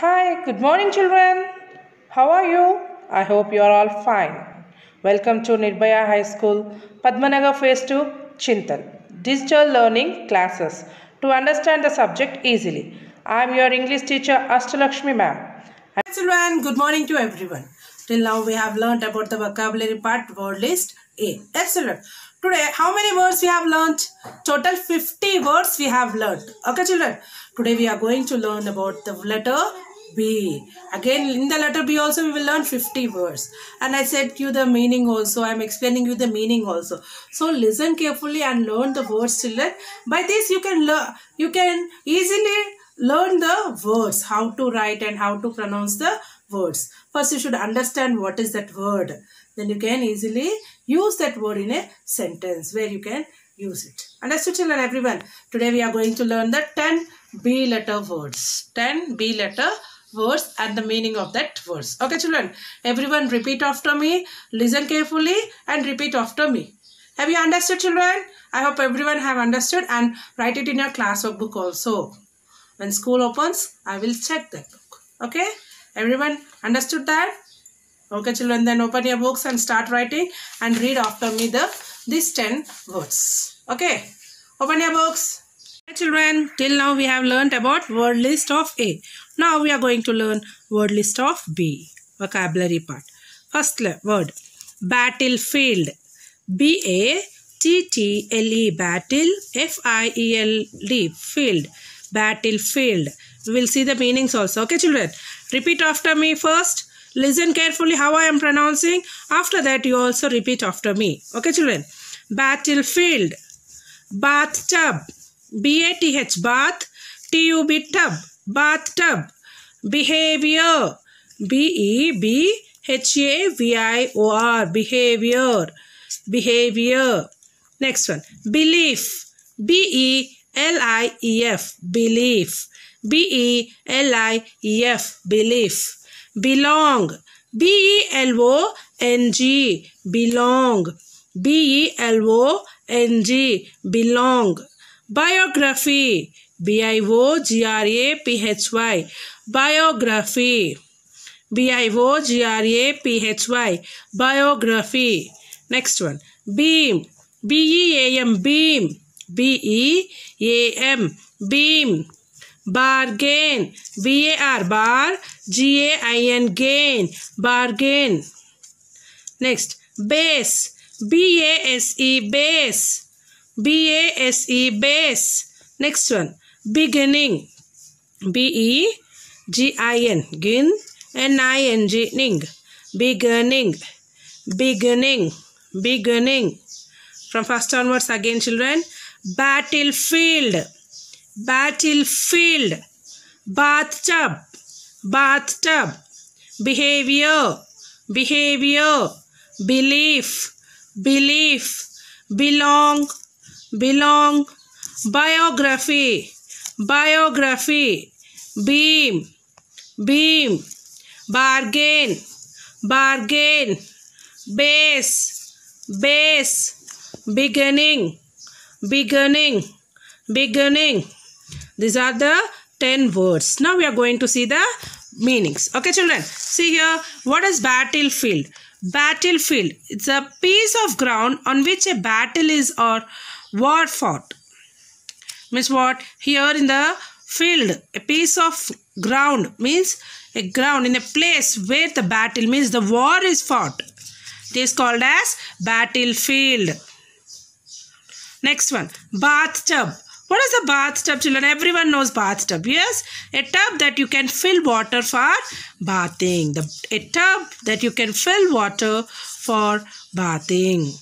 Hi, good morning, children. How are you? I hope you are all fine. Welcome to Nirbhaya High School, Padmanagar Phase 2, Chintal. Digital Learning Classes to understand the subject easily. I am your English teacher, Astalakshmi ma'am. Hi, children. Good morning to everyone. Till now, we have learnt about the vocabulary part, word list A. Yes, children. Today, how many words we have learnt? Total 50 words we have learnt. Okay, children. Today, we are going to learn about the letter B. Again, in the letter B also, we will learn 50 words. And I said you the meaning also. I am explaining you the meaning also. So, listen carefully and learn the words, children. By this, you can learn. You can easily learn the words, how to write and how to pronounce the words. First, you should understand what is that word. Then you can easily use that word in a sentence where you can use it. Understood, children, everyone? Today we are going to learn the 10 B letter words. 10 B letter words and the meaning of that words. Okay, children? Everyone repeat after me. Listen carefully and repeat after me. Have you understood, children? I hope everyone have understood and write it in your class workbook also. When school opens, I will check that book. Okay? Everyone understood that? Okay, children, then open your books and start writing and read after me these 10 words. Okay? Open your books. Okay, children, till now we have learnt about word list of A. Now we are going to learn word list of B. Vocabulary part. First word. Battlefield. B-A-T-T-L-E. Battle. F-I-E-L-D. Field. Battlefield. We will see the meanings also. Okay, children? Repeat after me first. Listen carefully how I am pronouncing. After that, you also repeat after me. Okay, children? Battlefield. Bathtub. B-A-T-H. Bath. T-U-B. Tub. Bathtub. Behavior. B-E-B-H-A-V-I-O-R. Behavior. Behavior. Next one. Belief. B-E-L-I-E-F. Belief. B-E-L-I-E-F. Belief. Belong. B-E-L-O-N-G. Belong. B-E-L-O-N-G. Belong. Biography. B-I-O-G-R-A-P-H-Y. Biography. B-I-O-G-R-A-P-H-Y. Biography. Next one. Beam. B-E-A-M. Beam. B-E-A-M. Beam. Bargain. B-A-R. Bar. G-A-I-N. Gain. Bargain. Next. Base. B-A-S-E. Base. B-A-S-E. Base. Next one. Beginning. B-E-G-I-N. Gin. N-I-N-G. Ning. Beginning. Beginning. Beginning. From first onwards again, children. Battlefield. Battlefield. Bathtub. Bathtub. Behavior. Behavior. Belief. Belief. Belong. Belong. Biography. Biography. Beam. Beam. Bargain. Bargain. Base. Base. Beginning. Beginning. Beginning. These are the 10 words. Now we are going to see the meanings. Okay, children. See here. What is battlefield? Battlefield. It's a piece of ground on which a battle is or war fought. Means what? Here in the field, a piece of ground means a ground in a place where the battle means the war is fought. It is called as battlefield. Next one. Bathtub. What is a bathtub, children? Everyone knows bathtub. Yes, a tub that you can fill water for bathing. A tub that you can fill water for bathing.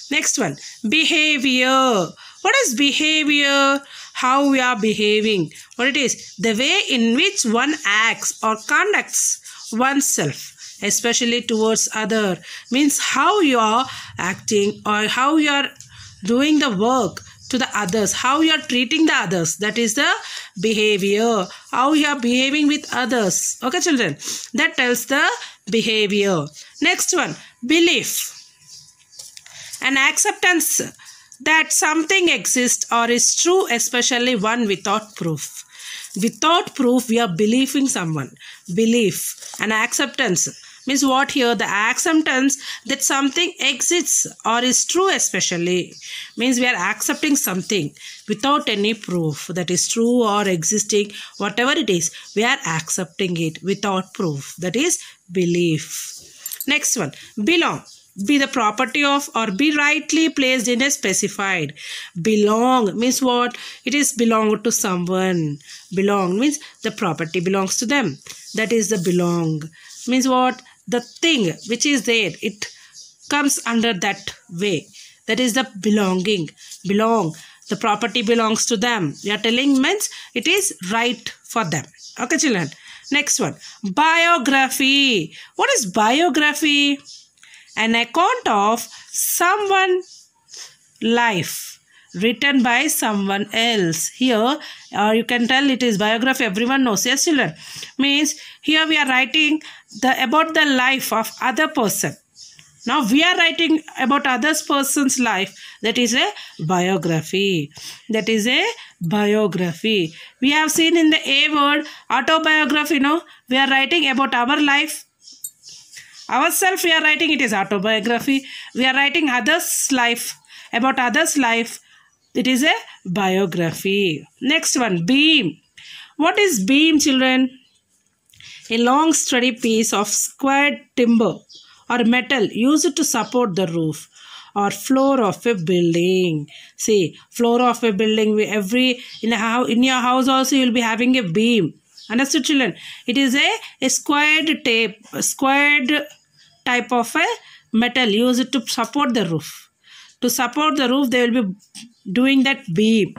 Next one. Behavior. What is behavior? How we are behaving. What it is? The way in which one acts or conducts oneself, especially towards other. Means how you are acting or how you are doing the work to the others, how you are treating the others. That is the behavior. How you are behaving with others. Okay, children? That tells the behavior. Next one. Belief. An acceptance that something exists or is true, especially one without proof. Without proof, we are believing someone. Belief and acceptance means what here? The acceptance that something exists or is true, especially means we are accepting something without any proof that is true or existing, whatever it is, we are accepting it without proof. That is belief. Next one, belong. Be the property of or be rightly placed in a specified. Belong means what? It is belong to someone. Belong means the property belongs to them. That is the belong. Means what? The thing which is there, it comes under that way. That is the belonging. Belong. The property belongs to them. We are telling means it is right for them. Okay, children. Next one. Biography. What is biography? An account of someone's life written by someone else. Here, you can tell it is biography. Everyone knows. Yes, children. Means here we are writing about the life of other person. Now we are writing about other person's life. That is a biography. That is a biography. We have seen in the A word, autobiography. No, we are writing about our life. Ourselves we are writing, it is autobiography. We are writing others' life, about others' life. It is a biography. Next one, beam. What is beam, children? A long sturdy piece of squared timber or metal used to support the roof or floor of a building. See, floor of a building, in your house also you will be having a beam. Understood, children? It is a squared type of a metal used to support the roof. To support the roof, they will be doing that beam.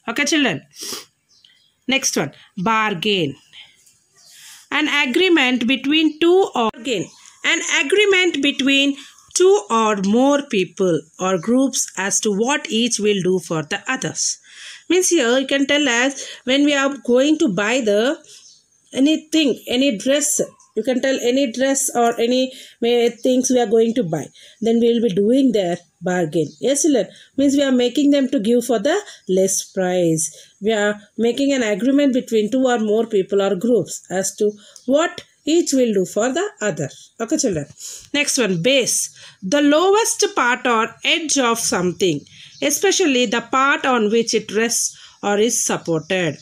Okay, children? Next one, bargain. An agreement between two or more people or groups as to what each will do for the others. Means here you can tell us when we are going to buy anything, any dress. You can tell any dress or any things we are going to buy. Then we will be doing their bargain. Yes, children. Means we are making them to give for the less price. We are making an agreement between two or more people or groups as to what each will do for the other. Okay, children. Next one, base. The lowest part or edge of something, especially the part on which it rests or is supported.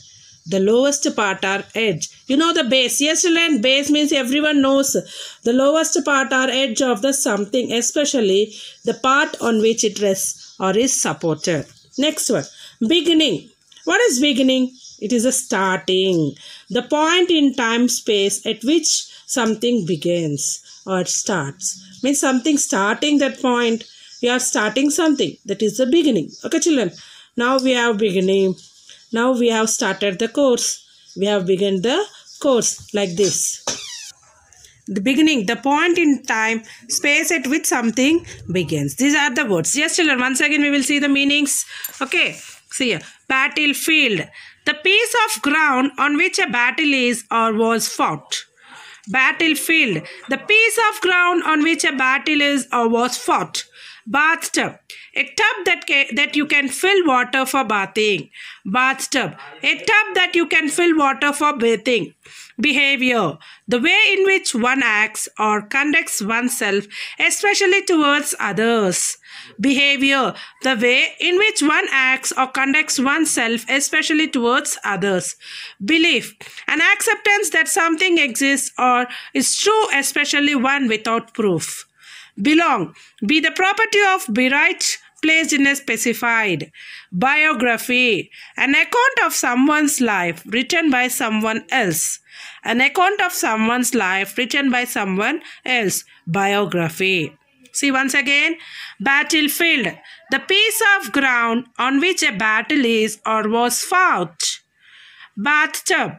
The lowest part or edge. You know the base. Yes, children. Base means everyone knows. The lowest part or edge of the something, especially the part on which it rests or is supported. Next one, beginning. What is beginning? It is a starting. The point in time space at which something begins or starts. Means something starting that point. We are starting something. That is the beginning. Okay, children. Now we have beginning. Now we have started the course. We have begun the course like this. The beginning, the point in time, space at which something begins. These are the words. Yes, children. Once again, we will see the meanings. Okay. See here. Battlefield. The piece of ground on which a battle is or was fought. Battlefield. The piece of ground on which a battle is or was fought. Bathtub. A tub that you can fill water for bathing. Bathtub. A tub that you can fill water for bathing. Behavior. The way in which one acts or conducts oneself, especially towards others. Behavior. The way in which one acts or conducts oneself, especially towards others. Belief. An acceptance that something exists or is true, especially one without proof. Belong. Be the property of, be right placed in a specified. Biography. An account of someone's life written by someone else. An account of someone's life written by someone else. Biography. See once again. Battlefield. The piece of ground on which a battle is or was fought. Bathtub.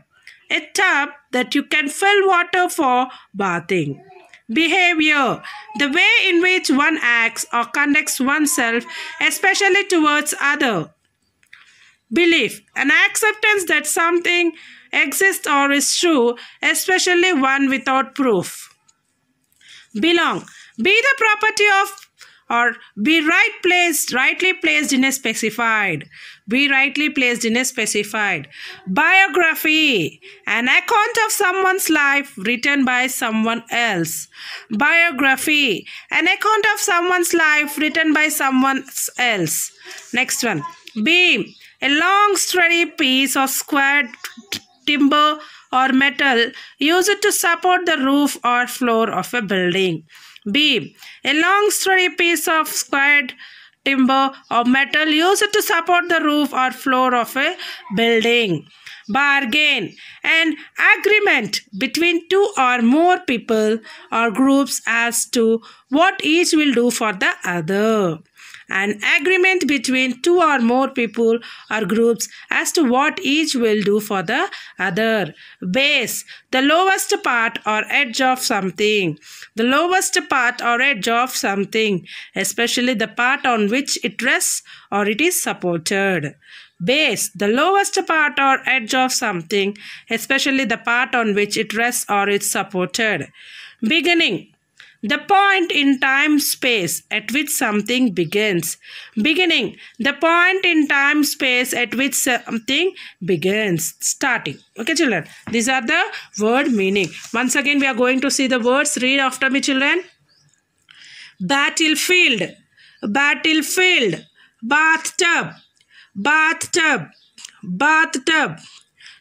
A tub that you can fill water for bathing. Behavior. The way in which one acts or conducts oneself, especially towards others. Belief. An acceptance that something exists or is true, especially one without proof. Belong. Be the property of or be rightly placed in a specified. Be rightly placed in a specified. Biography, an account of someone's life written by someone else. Biography, an account of someone's life written by someone else. Next one. Beam, a long sturdy piece of squared timber or metal used to support the roof or floor of a building. Beam, a long sturdy piece of squared timber or metal used to support the roof or floor of a building. Bargain, an agreement between two or more people or groups as to what each will do for the other. An agreement between two or more people or groups as to what each will do for the other. Base, the lowest part or edge of something. The lowest part or edge of something, especially the part on which it rests or it is supported. Base, the lowest part or edge of something, especially the part on which it rests or is supported. Beginning, the point in time space at which something begins. Beginning, the point in time space at which something begins. Starting. Okay, children. These are the word meaning. Once again, we are going to see the words. Read after me, children. Battlefield, battlefield, bathtub, bathtub, bathtub.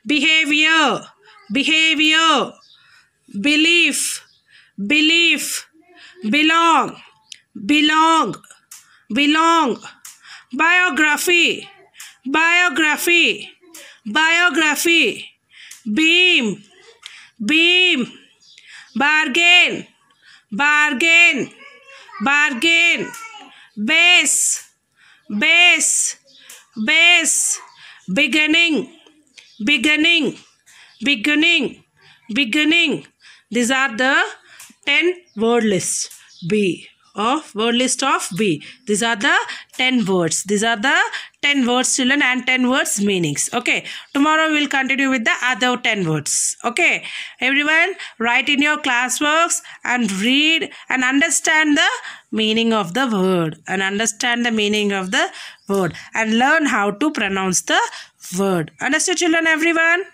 Behavior, behavior, belief, belief. Belong, belong, belong. Biography, biography, biography. Beam, beam. Bargain, bargain, bargain. Base, base, base. Beginning, beginning, beginning, beginning. These are the 10 word list B of word list of B. These are the 10 words. These are the 10 words, children, and 10 words meanings. Okay. Tomorrow we will continue with the other 10 words. Okay. Everyone, write in your classworks and read and understand the meaning of the word. And understand the meaning of the word. And learn how to pronounce the word. Understood, children, everyone?